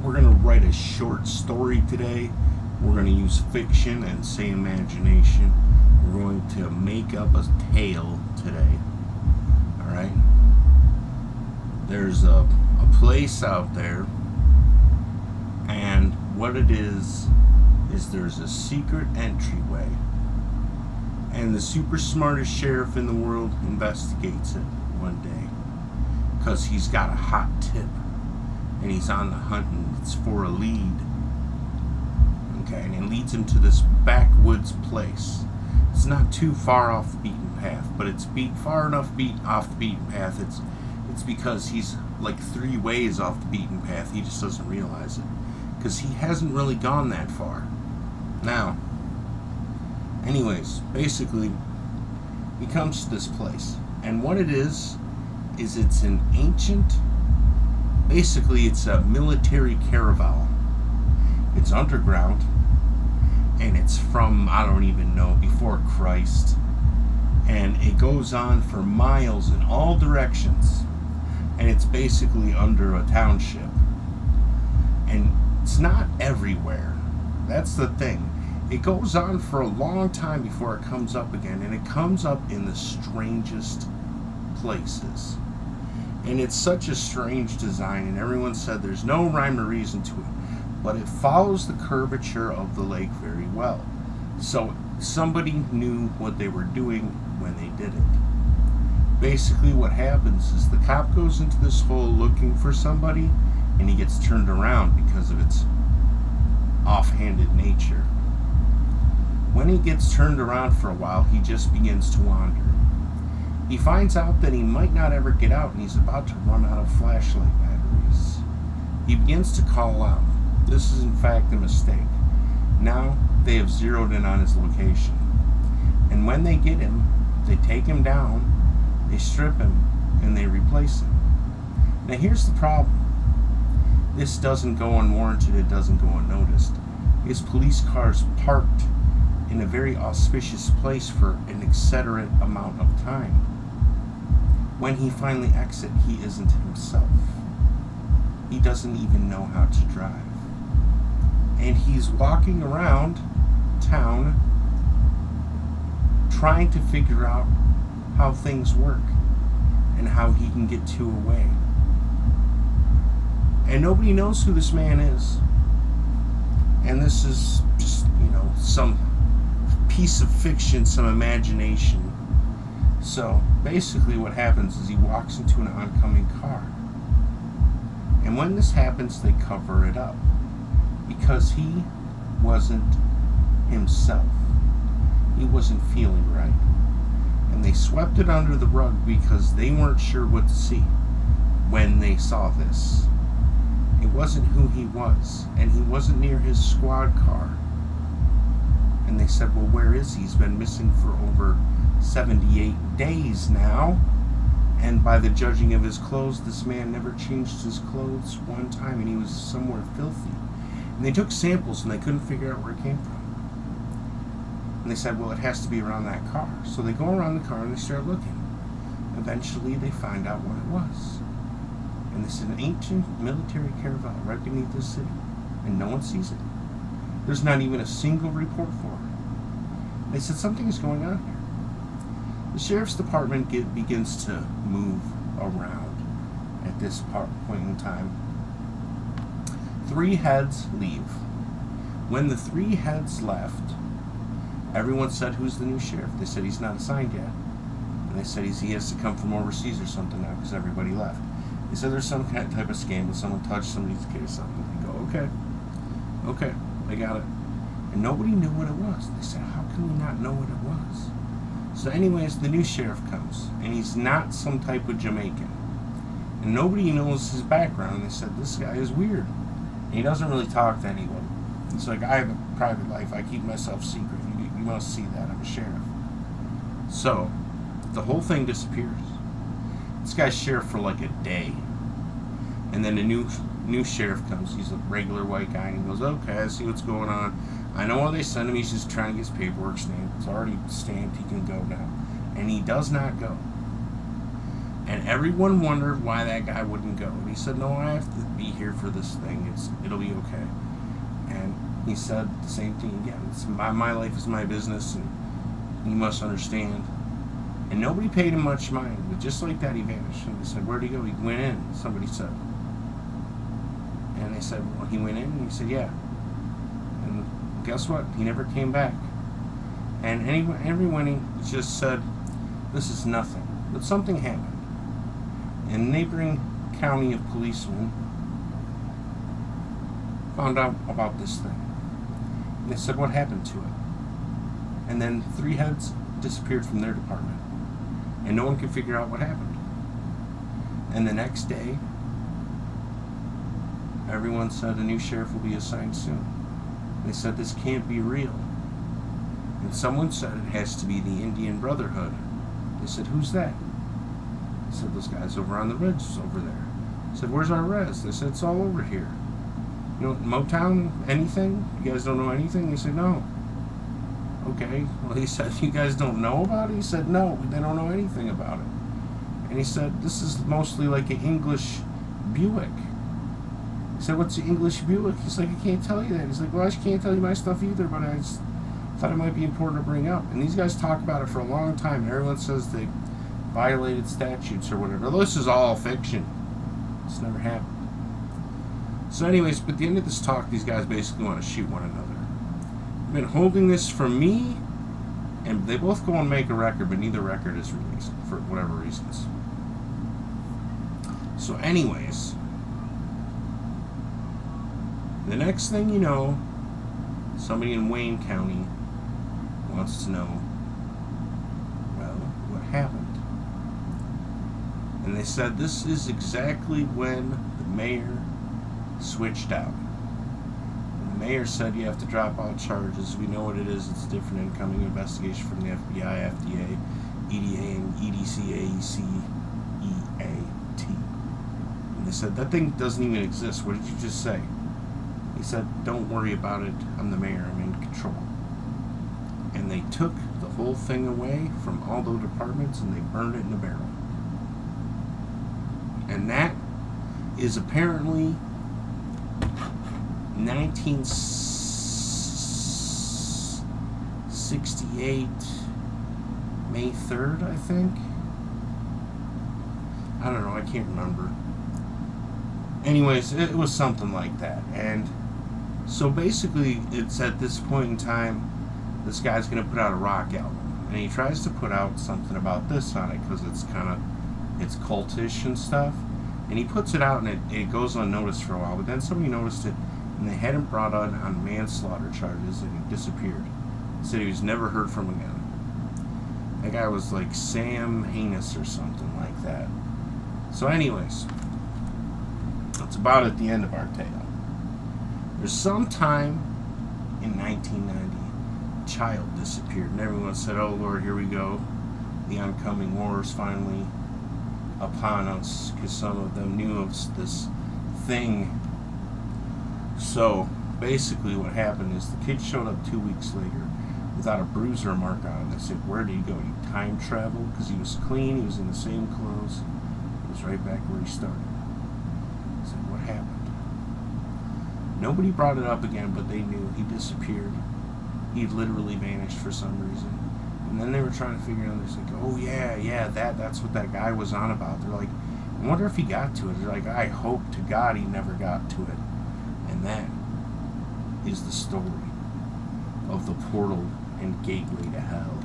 we're going to write a short story today. We're going to use fiction and say imagination. We're going to make up a tale today. Alright? There's a place out there, and what it is there's a secret entryway. And the super smartest sheriff in the world investigates it one day, because he's got a hot tip, and he's on the hunt, and it's for a lead. Okay, and it leads him to this backwoods place. It's not too far off the beaten path, but it's far enough off the beaten path. It's because he's like 3 ways off the beaten path. He just doesn't realize it, because he hasn't really gone that far. Now, anyways, basically, he comes to this place, and what it is it's an ancient, basically it's a military caravel. It's underground, and it's from, I don't even know, before Christ, and it goes on for miles in all directions, and it's basically under a township, and it's not everywhere. That's the thing. It goes on for a long time before it comes up again, and it comes up in the strangest places. And it's such a strange design, and everyone said there's no rhyme or reason to it, but it follows the curvature of the lake very well. So somebody knew what they were doing when they did it. Basically what happens is the cop goes into this hole looking for somebody, and he gets turned around because of its offhanded nature. When he gets turned around for a while, he just begins to wander. He finds out that he might not ever get out, and he's about to run out of flashlight batteries. He begins to call out. This is in fact a mistake. Now they have zeroed in on his location. And when they get him, they take him down, they strip him, and they replace him. Now here's the problem. This doesn't go unwarranted, it doesn't go unnoticed. His police car's parked in a very auspicious place for an exaggerate amount of time. When he finally exits, he isn't himself. He doesn't even know how to drive. And he's walking around town trying to figure out how things work and how he can get to a way. And nobody knows who this man is. And this is just, some piece of fiction, some imagination. So basically what happens is he walks into an oncoming car. And when this happens, they cover it up, because he wasn't himself. He wasn't feeling right. And they swept it under the rug because they weren't sure what to see when they saw this. It wasn't who he was, and he wasn't near his squad car. And they said, well, where is he? He's been missing for over 78 days now. And by the judging of his clothes, this man never changed his clothes one time, and he was somewhere filthy. And they took samples, and they couldn't figure out where it came from. And they said, well, it has to be around that car. So they go around the car, and they start looking. Eventually, they find out what it was. And this is an ancient military caravel right beneath the city, and no one sees it. There's not even a single report for it. They said something is going on here. The sheriff's department begins to move around at this point in time. 3 heads leave. When the 3 heads left, everyone said, who's the new sheriff? They said he's not assigned yet. And they said he has to come from overseas or something now because everybody left. They said there's some kind of type of scandal. Someone touched somebody's case, something. They go, okay, I got it. And nobody knew what it was. They said, how can we not know what it was? So anyways, the new sheriff comes, and he's not some type of Jamaican. And nobody knows his background. They said, this guy is weird. And he doesn't really talk to anyone. He's like, I have a private life. I keep myself secret. You must see that. I'm a sheriff. So the whole thing disappears. This guy's sheriff for like a day. And then a new sheriff comes. He's a regular white guy, and he goes, okay, I see what's going on. I know why they sent him. He's just trying to get his paperwork stamped. It's already stamped. He can go now. And he does not go. And everyone wondered why that guy wouldn't go. And he said, no, I have to be here for this thing. It'll be okay. And he said the same thing again. My life is my business, and you must understand. And nobody paid him much mind. But just like that, he vanished. And they said, where'd he go? He went in, somebody said. And they said, well, he went in? And he said, yeah. And guess what? He never came back. And everyone he just said, this is nothing. But something happened. And neighboring county of policemen found out about this thing. And they said, what happened to it? And then 3 heads disappeared from their department. And no one could figure out what happened. And the next day, everyone said a new sheriff will be assigned soon. They said this can't be real. And someone said it has to be the Indian Brotherhood. They said, who's that? They said, those guys over on the ridge over there. They said, where's our res? They said, it's all over here. You know, Motown, anything? You guys don't know anything? They said, no. Okay. Well, he said, you guys don't know about it? He said, no, they don't know anything about it. And he said, this is mostly like an English Buick. He said, what's the English Buick? He's like, I can't tell you that. He's like, well, I can't tell you my stuff either, but I just thought it might be important to bring up. And these guys talk about it for a long time. And everyone says they violated statutes or whatever. This is all fiction. It's never happened. So anyways, but at the end of this talk, these guys basically want to shoot one another. I've been holding this for me, and they both go and make a record, but neither record is released for whatever reasons. So anyways, the next thing you know, somebody in Wayne County wants to know, well, what happened? And they said this is exactly when the mayor switched out. And the mayor said you have to drop out charges. We know what it is. It's a different incoming investigation from the FBI, FDA, EDA, and EDC, EAT. And they said that thing doesn't even exist. What did you just say? He said, don't worry about it. I'm the mayor. I'm in control. And they took the whole thing away from all those departments and they burned it in a barrel. And that is apparently 1968, May 3rd, I think. I don't know, I can't remember. Anyways, it was something like that. And so basically, it's at this point in time, this guy's going to put out a rock album. And he tries to put out something about this on it because it's kind of, it's cultish and stuff. And he puts it out and it goes unnoticed for a while. But then somebody noticed it and they had him brought on manslaughter charges and he disappeared. Said he was never heard from again. That guy was like Sam Heinous or something like that. So anyways, that's about at the end of our tale. There's some time in 1990, a child disappeared and everyone said, oh Lord, here we go. The oncoming war is finally upon us, because some of them knew of this thing. So basically what happened is the kid showed up 2 weeks later without a bruise or a mark on him. They said, where did he go? He time traveled? Because he was clean, he was in the same clothes, he was right back where he started. I said, what happened? Nobody brought it up again, but they knew he disappeared. He literally vanished for some reason. And then they were trying to figure out, they're like, oh yeah, that's what that guy was on about. They're like, I wonder if he got to it. They're like, I hope to God he never got to it. And that is the story of the portal and gateway to hell.